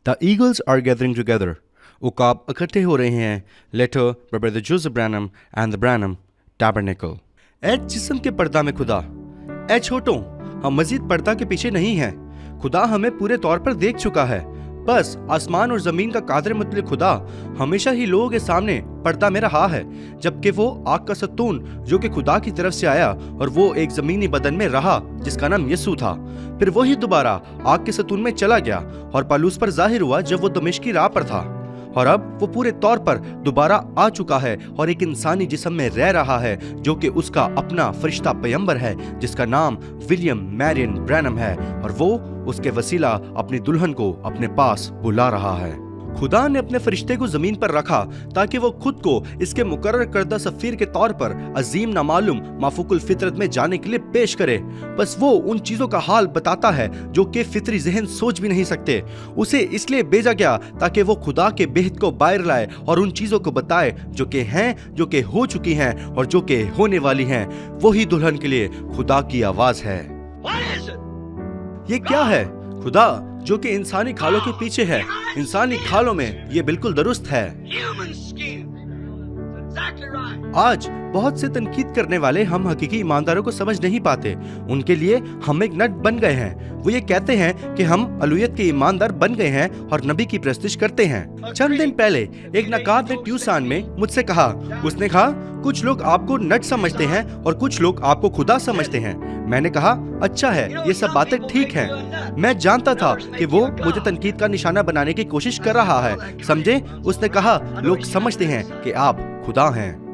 The eagles are gathering together. उकाब इकट्ठे हो रहे हैं. Letter by Brother Joseph Branham and the Branham Tabernacle. ऐ जिस्म के पर्दा में खुदा. ऐ छोटों, हम मजीद पर्दा के पीछे नहीं हैं. खुदा हमें पूरे तौर पर देख चुका है. बस आसमान और जमीन का कादिर मुतल्लिक खुदा हमेशा ही लोगों के सामने पर्दा में रहा है, जबकि वो आग का सतून जो कि खुदा की तरफ से आया और वो एक जमीनी बदन में रहा जिसका नाम यसू था. फिर वही दोबारा आग के सतून में चला गया और पालूस पर जाहिर हुआ जब वो दमिश्क की राह पर था. और अब वो पूरे तौर पर दोबारा आ चुका है और एक इंसानी जिस्म में रह रहा है जो कि उसका अपना फरिश्ता पैगंबर है जिसका नाम विलियम मैरियन ब्रैनम है, और वो उसके वसीला अपनी दुल्हन को अपने पास बुला रहा है. खुदा ने अपने फरिश्ते को जमीन पर रखा ताकि वो खुद को इसके मुकर्रर करदा सफीर के तौर पर अजीम नामालूम माफूकुल फितरत में जाने के लिए पेश करे. बस वो उन चीजों का हाल बताता है जो कि फितरी जहन सोच भी नहीं सकते. उसे इसलिए भेजा गया ताकि वो खुदा के बेहद को बाहर लाए और उन चीजों को बताए जो कि हैं, जो कि हो चुकी हैं और जो कि होने वाली हैं. वही दुल्हन के लिए खुदा की आवाज है. ये क्या है? खुदा जो कि इंसानी खालों के पीछे है. इंसानी खालों में ये बिल्कुल दुरुस्त है. आज बहुत से तनकीद करने वाले हम हकीकी ईमानदारों को समझ नहीं पाते. उनके लिए हम एक नट बन गए हैं. वो ये कहते हैं कि हम अलूयत के ईमानदार बन गए हैं और नबी की प्रस्तिश करते हैं. चंद दिन पहले एक नकाब ने ट्यूसान में मुझसे कहा, उसने कहा कुछ लोग आपको नट समझते हैं और कुछ लोग आपको खुदा समझते हैं. मैंने कहा अच्छा है, ये सब बातें ठीक हैं. मैं जानता था कि वो मुझे तनकीद का निशाना बनाने की कोशिश कर रहा है. समझे? उसने कहा लोग समझते हैं कि आप खुदा हैं.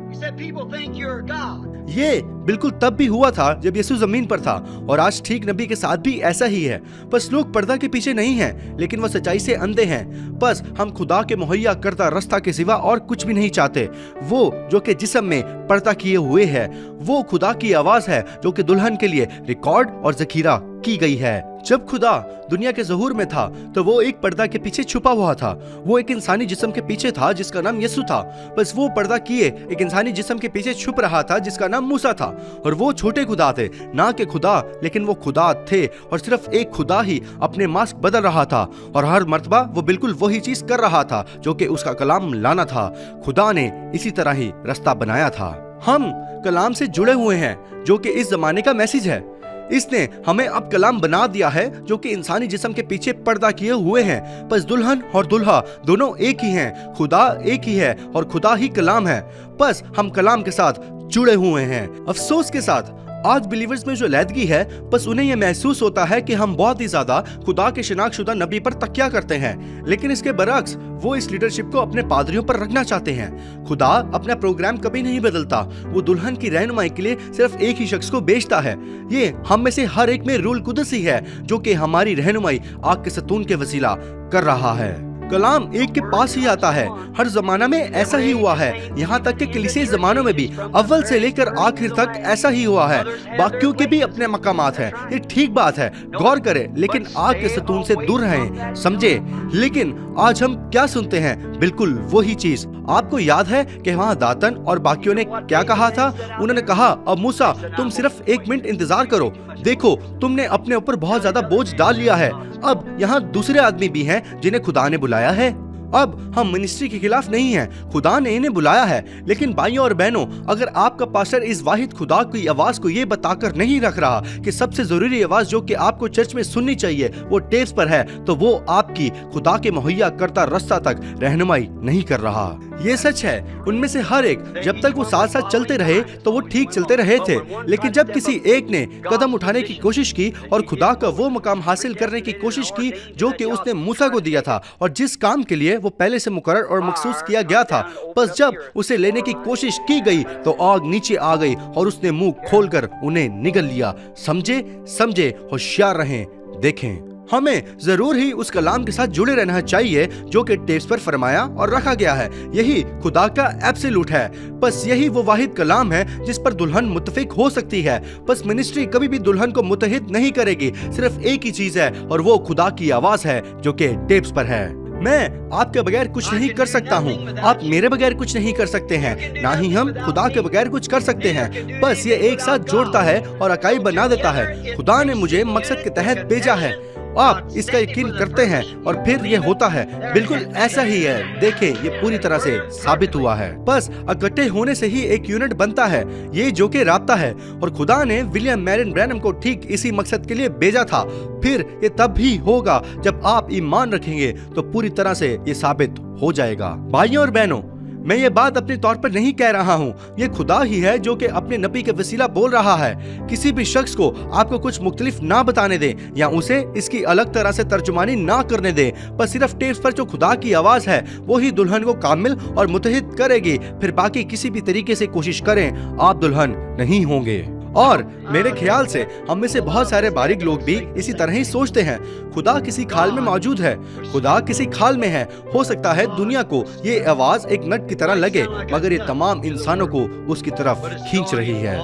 ये बिल्कुल तब भी हुआ था जब यीशु जमीन पर था, और आज ठीक नबी के साथ भी ऐसा ही है. बस लोग पर्दा के पीछे नहीं हैं, लेकिन वो सच्चाई से अंधे हैं. बस हम खुदा के मुहैया करता रास्ता के सिवा और कुछ भी नहीं चाहते. वो जो कि जिस्म में पर्दा किए हुए है, वो खुदा की आवाज है जो कि दुल्हन के लिए रिकॉर्ड और जखीरा की गई है. जब खुदा दुनिया के ज़हूर में था तो वो एक पर्दा के पीछे छुपा हुआ था. वो एक इंसानी जिस्म के पीछे था जिसका नाम यसु था. बस वो पर्दा किए एक इंसानी जिस्म के पीछे छुप रहा था जिसका नाम मूसा था. और वो छोटे खुदा थे, ना कि खुदा, लेकिन वो खुदा थे. और सिर्फ एक खुदा ही अपने मास्क बदल रहा था और हर मर्तबा वो बिल्कुल वही चीज कर रहा था जो कि उसका कलाम लाना था. खुदा ने इसी तरह ही रास्ता बनाया था. हम कलाम से जुड़े हुए हैं जो कि इस जमाने का मैसेज है. इसने हमें अब कलाम बना दिया है जो कि इंसानी जिस्म के पीछे पर्दा किए हुए हैं. बस दुल्हन और दुल्हा दोनों एक ही हैं. खुदा एक ही है और खुदा ही कलाम है. बस हम कलाम के साथ जुड़े हुए हैं. अफसोस के साथ आज बिलीवर्स में जो लैदगी है, बस उन्हें यह महसूस होता है कि हम बहुत ही ज्यादा खुदा के शिनाख्तशुदा नबी पर तकिया करते हैं, लेकिन इसके बरक्स वो इस लीडरशिप को अपने पादरियों पर रखना चाहते हैं. खुदा अपना प्रोग्राम कभी नहीं बदलता. वो दुल्हन की रहनुमाई के लिए सिर्फ एक ही शख्स को भेजता है. ये हम में से हर एक में रूल कुदस ही है जो कि हमारी रहनुमाई आग के सतून के वसीला कर रहा है. कलाम एक के पास ही आता है. हर जमाना में ऐसा ही हुआ है, यहाँ तक कि कलीसिया जमानों में भी अव्वल से लेकर आखिर तक ऐसा ही हुआ है. बाकियों के भी अपने मकामात हैं, ये ठीक बात है, गौर करें, लेकिन आग के सतून से दूर रहें. समझे? लेकिन आज हम क्या सुनते हैं? बिल्कुल वही चीज. आपको याद है कि वहाँ दातन और बाकियों ने क्या कहा था? उन्होंने कहा अब मूसा तुम सिर्फ 1 मिनट इंतजार करो, देखो तुमने अपने ऊपर बहुत ज्यादा बोझ डाल लिया है. अब यहाँ दूसरे आदमी भी हैं जिन्हें खुदा ने बुलाया है. अब हम मिनिस्ट्री के खिलाफ नहीं हैं, खुदा ने इन्हें बुलाया है. लेकिन भाइयों और बहनों, अगर आपका पास्टर इस वाहिद खुदा की आवाज को ये बताकर नहीं रख रहा कि सबसे जरूरी आवाज जो कि आपको चर्च में सुननी चाहिए वो टेप्स पर है, तो वो आपकी खुदा के मुहैया करता रास्ता तक रहनुमाई नहीं कर रहा. ये सच है. उनमें से हर एक जब तक वो साथ साथ चलते रहे तो वो ठीक चलते रहे थे, लेकिन जब किसी एक ने कदम उठाने की कोशिश की और खुदा का वो मकाम हासिल करने की कोशिश की जो कि उसने मूसा को दिया था और जिस काम के लिए वो पहले से मुकर्रर और मखसूस किया गया था, बस जब उसे लेने की कोशिश की गई तो आग नीचे आ गई और उसने मुंह खोलकर उन्हें निगल लिया. समझे, होशियार रहें. देखें, हमें जरूर ही उस कलाम के साथ जुड़े रहना चाहिए जो कि टेप्स पर फरमाया और रखा गया है. यही खुदा का एब्सोल्यूट है. बस यही वो वाहिद कलाम है जिस पर दुल्हन मुत्तफिक हो सकती है. बस मिनिस्ट्री कभी भी दुल्हन को मुत्तहिद नहीं करेगी. सिर्फ एक ही चीज है और वो खुदा की आवाज है जो कि टेप्स पर है. मैं आपके बगैर कुछ नहीं कर सकता हूँ, आप मेरे बगैर कुछ नहीं कर सकते हैं, ना ही हम खुदा के बगैर कुछ कर सकते हैं. बस ये एक साथ जोड़ता है और अकाई बना देता है. खुदा ने मुझे मकसद के तहत भेजा है. आप इसका यकीन करते हैं और फिर ये होता है। बिल्कुल ऐसा ही है। देखें, ये पूरी तरह से साबित हुआ है। बस इकट्ठे होने से ही एक यूनिट बनता है, ये जो कि राब्ता है। और खुदा ने विलियम मैरियन ब्रैनम को ठीक इसी मकसद के लिए भेजा था। फिर ये तब भी होगा जब आप ईमान रखेंगे तो पूरी तरह से ये साबित हो जाएगा। भाइयों और बहनों, मैं ये बात अपने तौर पर नहीं कह रहा हूँ, ये खुदा ही है जो कि अपने नबी के वसीला बोल रहा है। किसी भी शख्स को आपको कुछ मुख्तलिफ ना बताने दे या उसे इसकी अलग तरह से तर्जुमानी ना करने दे। बस सिर्फ टेप पर जो खुदा की आवाज है वो ही दुल्हन को कामिल और मुत्तहिद करेगी। फिर बाकी किसी भी तरीके से कोशिश करें, आप दुल्हन नहीं होंगे। और मेरे ख्याल से हम में से बहुत सारे बारीक लोग भी इसी तरह ही सोचते हैं। खुदा किसी खाल में मौजूद है, खुदा किसी खाल में है। हो सकता है दुनिया को ये आवाज एक नट की तरह लगे, मगर ये तमाम इंसानों को उसकी तरफ खींच रही है।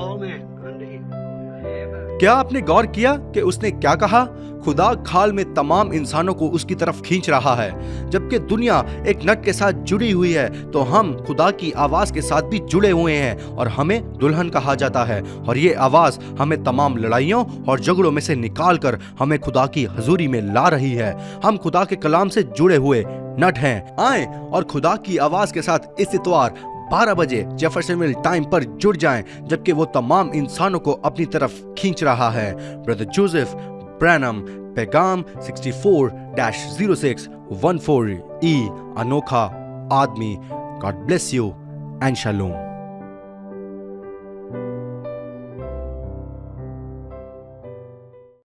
क्या आपने गौर किया कि उसने क्या कहा? खुदा खाल में तमाम इंसानों को उसकी तरफ खींच रहा है। जबकि दुनिया एक नट के साथ जुड़ी हुई है, तो हम खुदा की आवाज के साथ भी जुड़े हुए हैं और हमें दुल्हन कहा जाता है। और ये आवाज हमें तमाम लड़ाइयों और झगड़ों में से निकाल कर हमें खुदा की हजूरी में ला रही है। हम खुदा के कलाम से जुड़े हुए नट हैं। आए और खुदा की आवाज के साथ इस इतवार 12 बजे जेफरसनविल टाइम पर जुड़ जाएं, जबकि वो तमाम इंसानों को अपनी तरफ खींच रहा है। ब्रदर जोसेफ ब्रैनम, पैगाम 64-0614 अनोखा आदमी। God bless you and shalom.